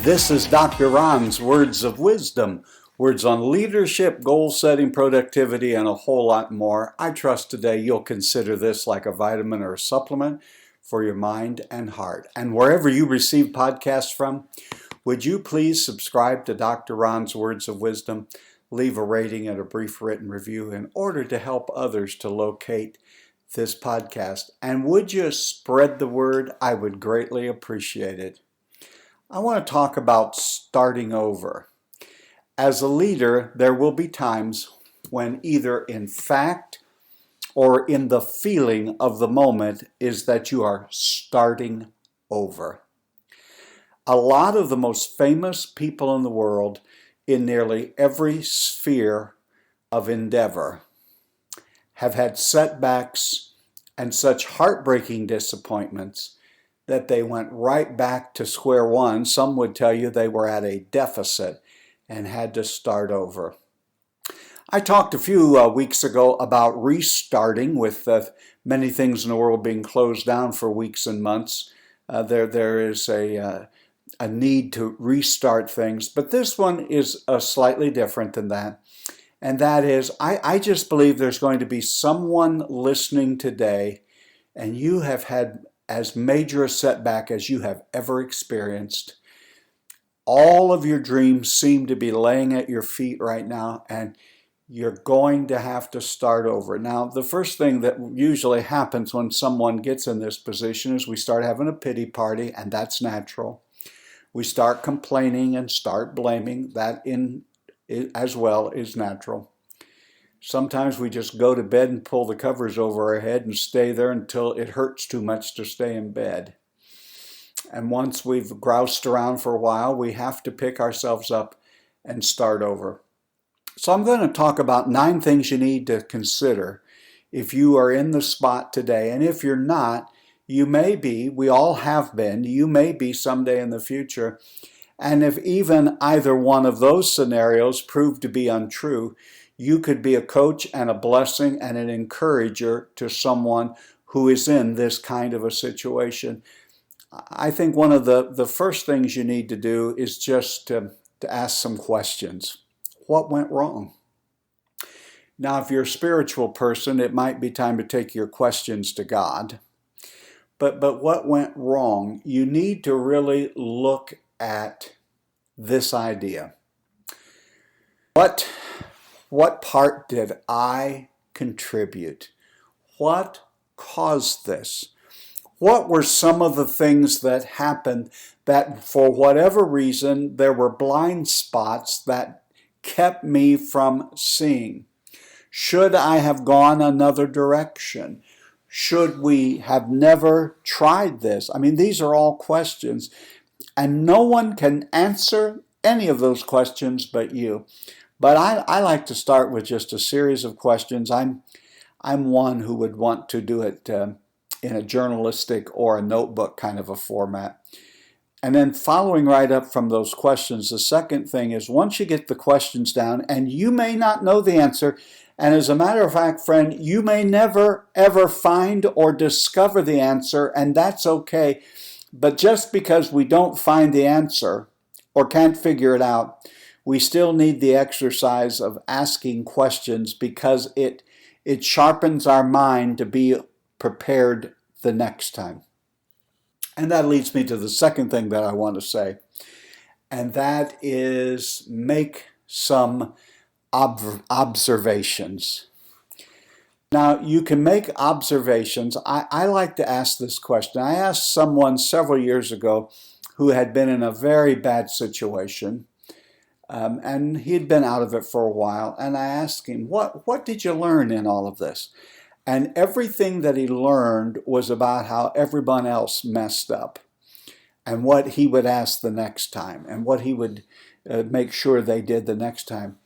This is Dr. Ron's Words of Wisdom, words on leadership, goal setting, productivity, and a whole lot more. I trust today you'll consider this like a vitamin or a supplement for your mind and heart. And wherever you receive podcasts from, would you please subscribe to Dr. Ron's Words of Wisdom, leave a rating and a brief written review in order to help others to locate this podcast. And would you spread the word? I would greatly appreciate it. I want to talk about starting over. As a leader, there will be times when either in fact or in the feeling of the moment is that you are starting over. A lot of the most famous people in the world in nearly every sphere of endeavor have had setbacks and such heartbreaking disappointments that they went right back to square one. Some would tell you they were at a deficit and had to start over. I talked a few weeks ago about restarting with many things in the world being closed down for weeks and months. There is a need to restart things, but this one is slightly different than that. And that is, I just believe there's going to be someone listening today, and you have had as major a setback as you have ever experienced. All of your dreams seem to be laying at your feet right now, and you're going to have to start over. Now, the first thing that usually happens when someone gets in this position is we start having a pity party, and that's natural. We start complaining and start blaming. That as well is natural. Sometimes we just go to bed and pull the covers over our head and stay there until it hurts too much to stay in bed. And once we've groused around for a while, we have to pick ourselves up and start over. So I'm going to talk about 9 things you need to consider if you are in the spot today. And if you're not, you may be, we all have been, you may be someday in the future. And if even either one of those scenarios prove to be untrue, you could be a coach and a blessing and an encourager to someone who is in this kind of a situation. I think one of the first things you need to do is just to ask some questions. What went wrong? Now, if you're a spiritual person, it might be time to take your questions to God. But what went wrong? You need to really look at this idea. What part did I contribute? What caused this? What were some of the things that happened that for whatever reason there were blind spots that kept me from seeing? Should I have gone another direction? Should we have never tried this? I mean, these are all questions, and no one can answer any of those questions but you. But I like to start with just a series of questions. I'm one who would want to do it in a journalistic or a notebook kind of a format. And then following right up from those questions, the second thing is once you get the questions down, and you may not know the answer, and as a matter of fact, friend, you may never ever find or discover the answer, and that's okay. But just because we don't find the answer or can't figure it out, we still need the exercise of asking questions because it sharpens our mind to be prepared the next time. And that leads me to the second thing that I want to say, and that is make some observations. Now, you can make observations. I like to ask this question. I asked someone several years ago who had been in a very bad situation, and he'd been out of it for a while, and I asked him, what did you learn in all of this? And everything that he learned was about how everyone else messed up and what he would ask the next time and what he would make sure they did the next time.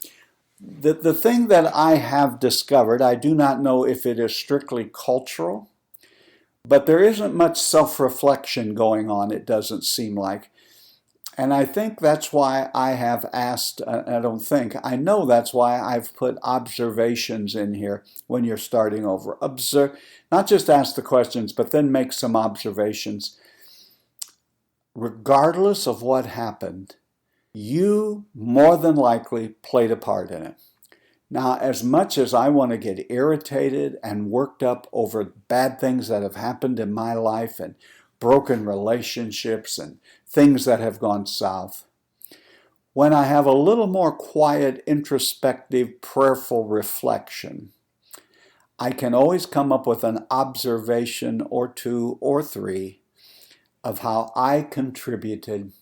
The thing that I have discovered, I do not know if it is strictly cultural, but there isn't much self-reflection going on, it doesn't seem like. And I think that's why I have asked, I know that's why I've put observations in here when you're starting over. Observe, not just ask the questions, but then make some observations. regardless of what happened, you more than likely played a part in it. Now, as much as I want to get irritated and worked up over bad things that have happened in my life and broken relationships and things that have gone south, when I have a little more quiet, introspective, prayerful reflection, I can always come up with an observation or two or three of how I contributed,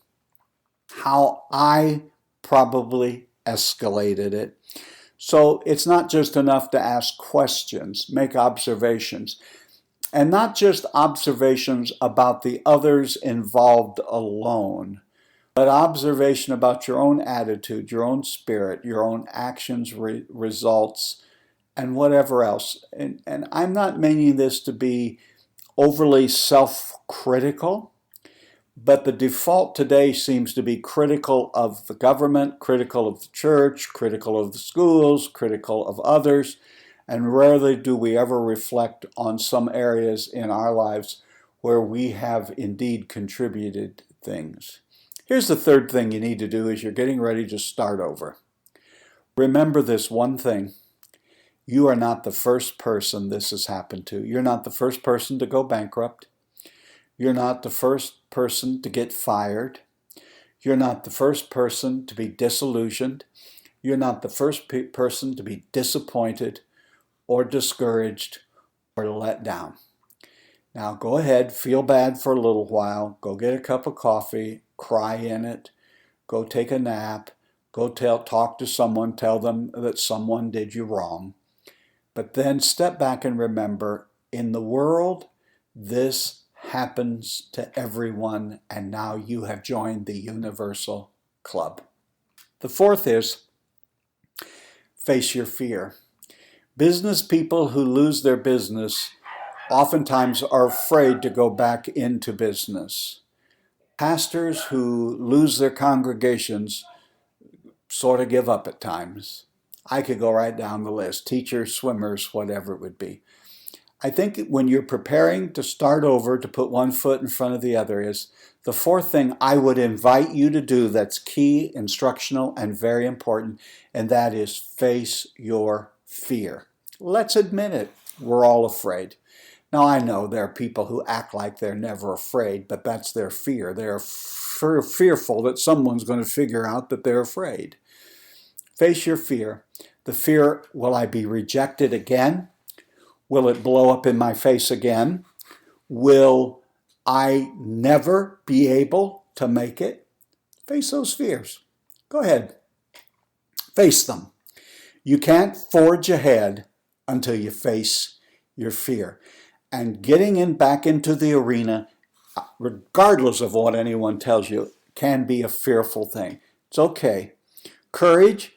how I probably escalated it. So it's not just enough to ask questions, make observations, and not just observations about the others involved alone, but observation about your own attitude, your own spirit, your own actions, results, and whatever else. And I'm not meaning this to be overly self-critical, but the default today seems to be critical of the government, critical of the church, critical of the schools, critical of others, and rarely do we ever reflect on some areas in our lives where we have indeed contributed things. Here's the third thing you need to do as you're getting ready to start over. Remember this one thing. You are not the first person this has happened to. You're not the first person to go bankrupt. You're not the first person to get fired. You're not the first person to be disillusioned. You're not the first person to be disappointed or discouraged or let down. Now go ahead, feel bad for a little while, go get a cup of coffee, cry in it, go take a nap, go talk to someone, tell them that someone did you wrong. But then step back and remember, in the world, this happens to everyone, and now you have joined the universal club. The fourth is face your fear. Business people who lose their business oftentimes are afraid to go back into business. Pastors who lose their congregations sort of give up at times. I could go right down the list. Teachers, swimmers, whatever it would be. I think when you're preparing to start over, to put one foot in front of the other, is the fourth thing I would invite you to do that's key, instructional, and very important, and that is face your fear. Let's admit it. We're all afraid. Now, I know there are people who act like they're never afraid, but that's their fear. They're fearful that someone's going to figure out that they're afraid. Face your fear. The fear, will I be rejected again? Will it blow up in my face again? Will I never be able to make it? Face those fears. Go ahead. Face them. You can't forge ahead until you face your fear. And getting back into the arena, regardless of what anyone tells you, can be a fearful thing. It's okay. Courage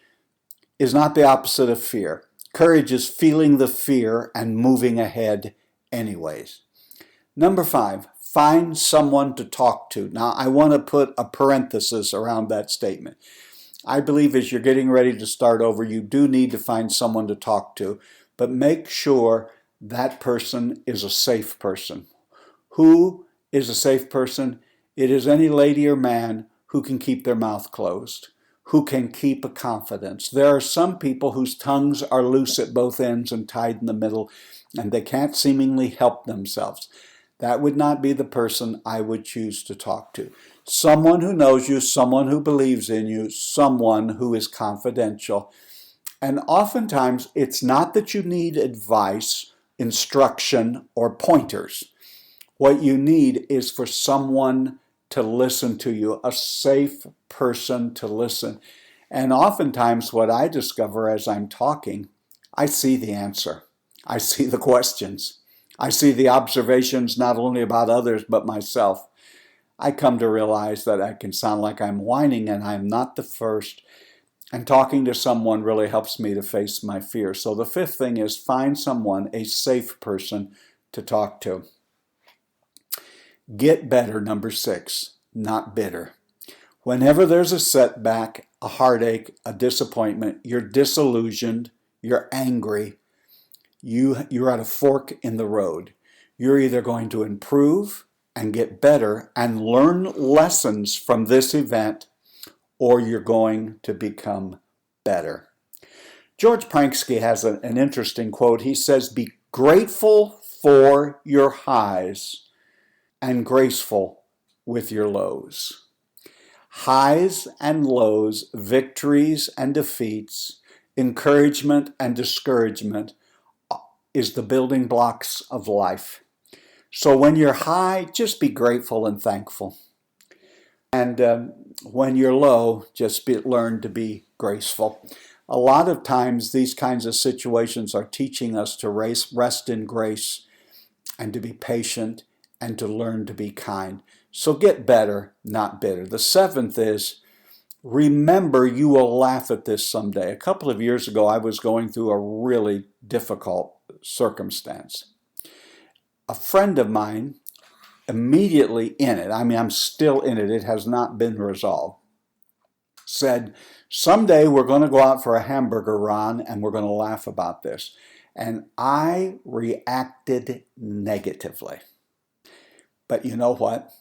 is not the opposite of fear. Courage is feeling the fear and moving ahead anyways. Number 5, find someone to talk to. Now, I want to put a parenthesis around that statement. I believe as you're getting ready to start over, you do need to find someone to talk to, but make sure that person is a safe person. Who is a safe person? It is any lady or man who can keep their mouth closed, who can keep a confidence. There are some people whose tongues are loose at both ends and tied in the middle, and they can't seemingly help themselves. That would not be the person I would choose to talk to. Someone who knows you, someone who believes in you, someone who is confidential. And oftentimes, it's not that you need advice, instruction, or pointers. What you need is for someone to listen to you, a safe person to listen. And oftentimes what I discover as I'm talking, I see the answer. I see the questions. I see the observations not only about others but myself. I come to realize that I can sound like I'm whining and I'm not the first. And talking to someone really helps me to face my fear. So the fifth thing is find someone, a safe person to talk to. Get better, number 6, not bitter. Whenever there's a setback, a heartache, a disappointment, you're disillusioned, you're angry, you're at a fork in the road. You're either going to improve and get better and learn lessons from this event, or you're going to become better. George Pranksky has an interesting quote. He says, "Be grateful for your highs and graceful with your lows." Highs and lows, victories and defeats, encouragement and discouragement is the building blocks of life. So when you're high, just be grateful and thankful. And when you're low, just learn to be graceful. A lot of times these kinds of situations are teaching us to rest in grace and to be patient and to learn to be kind. So get better, not bitter. The seventh is, remember you will laugh at this someday. A couple of years ago, I was going through a really difficult circumstance. A friend of mine, immediately in it, I'm still in it, it has not been resolved, said, "Someday we're going to go out for a hamburger, Ron, and we're going to laugh about this." And I reacted negatively. But you know what?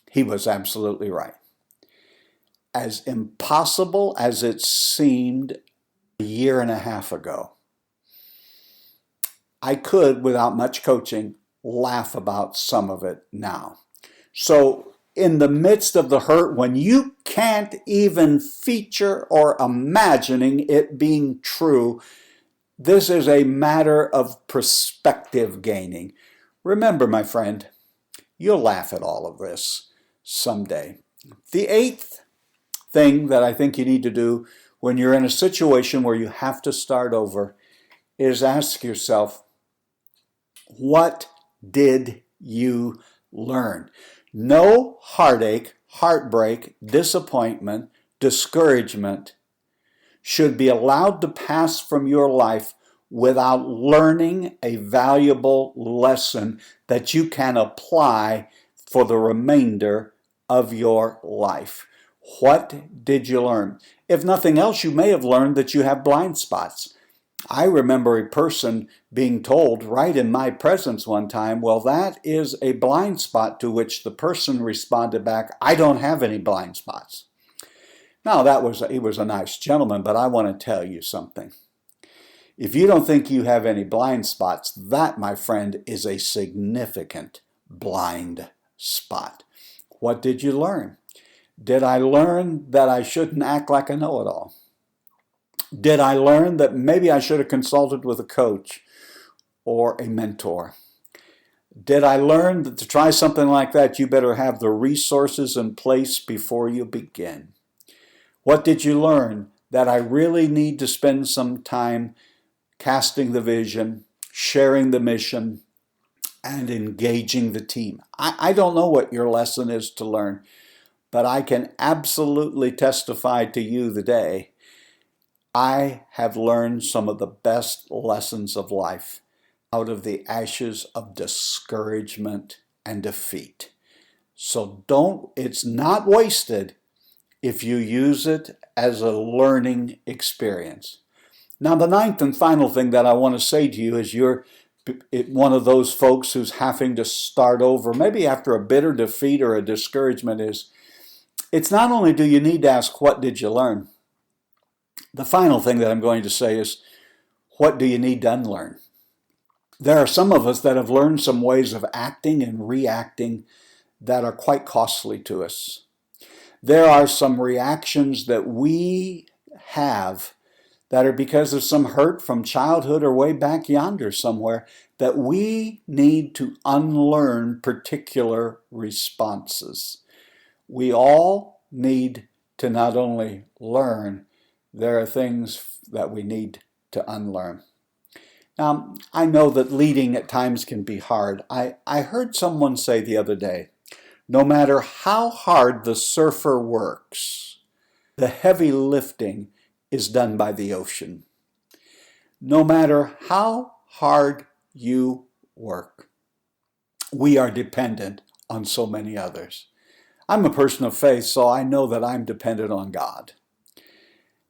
He was absolutely right. As impossible as it seemed a year and a half ago, I could, without much coaching, laugh about some of it now. So in the midst of the hurt, when you can't even feature or imagining it being true, this is a matter of perspective gaining. Remember, my friend, you'll laugh at all of this someday. The eighth thing that I think you need to do when you're in a situation where you have to start over is ask yourself, what did you learn? No heartache, heartbreak, disappointment, discouragement should be allowed to pass from your life without learning a valuable lesson that you can apply for the remainder of your life. What did you learn? If nothing else, you may have learned that you have blind spots. I remember a person being told right in my presence one time, "Well, that is a blind spot," to which the person responded back, "I don't have any blind spots." Now, he was a nice gentleman, but I want to tell you something. If you don't think you have any blind spots, that, my friend, is a significant blind spot. What did you learn? Did I learn that I shouldn't act like a know-it-all? Did I learn that maybe I should have consulted with a coach or a mentor? Did I learn that to try something like that, you better have the resources in place before you begin? What did you learn? That I really need to spend some time casting the vision, sharing the mission, and engaging the team. I don't know what your lesson is to learn, but I can absolutely testify to you today, I have learned some of the best lessons of life out of the ashes of discouragement and defeat. So it's not wasted if you use it as a learning experience. Now, the ninth and final thing that I want to say to you is you're one of those folks who's having to start over, maybe after a bitter defeat or a discouragement, is it's not only do you need to ask, what did you learn? The final thing that I'm going to say is, what do you need to unlearn? There are some of us that have learned some ways of acting and reacting that are quite costly to us. There are some reactions that we have that are because of some hurt from childhood or way back yonder somewhere, that we need to unlearn particular responses. We all need to not only learn, there are things that we need to unlearn. Now, I know that leading at times can be hard. I heard someone say the other day, no matter how hard the surfer works, the heavy lifting is done by the ocean. No matter how hard you work, we are dependent on so many others. I'm a person of faith, so I know that I'm dependent on God.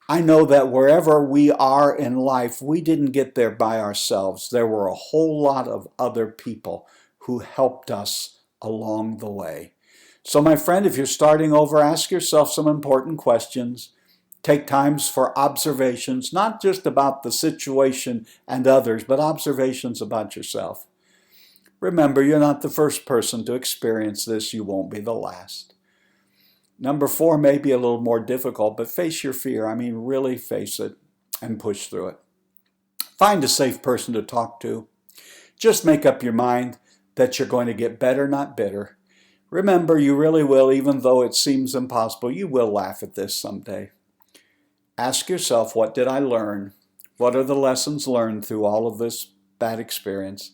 I know that wherever we are in life, we didn't get there by ourselves. There were a whole lot of other people who helped us along the way. So my friend, if you're starting over, ask yourself some important questions. Take times for observations, not just about the situation and others, but observations about yourself. Remember, you're not the first person to experience this. You won't be the last. Number 4 may be a little more difficult, but face your fear. I mean, really face it and push through it. Find a safe person to talk to. Just make up your mind that you're going to get better, not bitter. Remember, you really will, even though it seems impossible, you will laugh at this someday. Ask yourself, what did I learn? What are the lessons learned through all of this bad experience?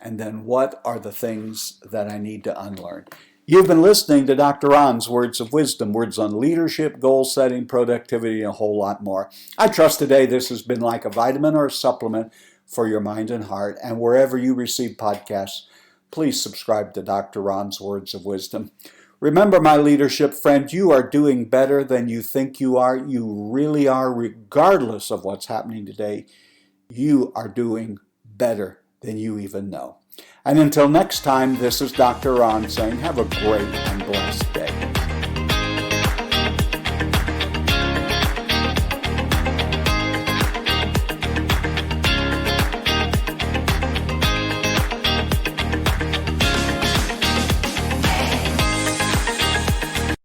And then what are the things that I need to unlearn? You've been listening to Dr. Ron's Words of Wisdom, words on leadership, goal setting, productivity, and a whole lot more. I trust today this has been like a vitamin or a supplement for your mind and heart. And wherever you receive podcasts, please subscribe to Dr. Ron's Words of Wisdom. Remember, my leadership friend, you are doing better than you think you are. You really are, regardless of what's happening today. You are doing better than you even know. And until next time, this is Dr. Ron saying, have a great and blessed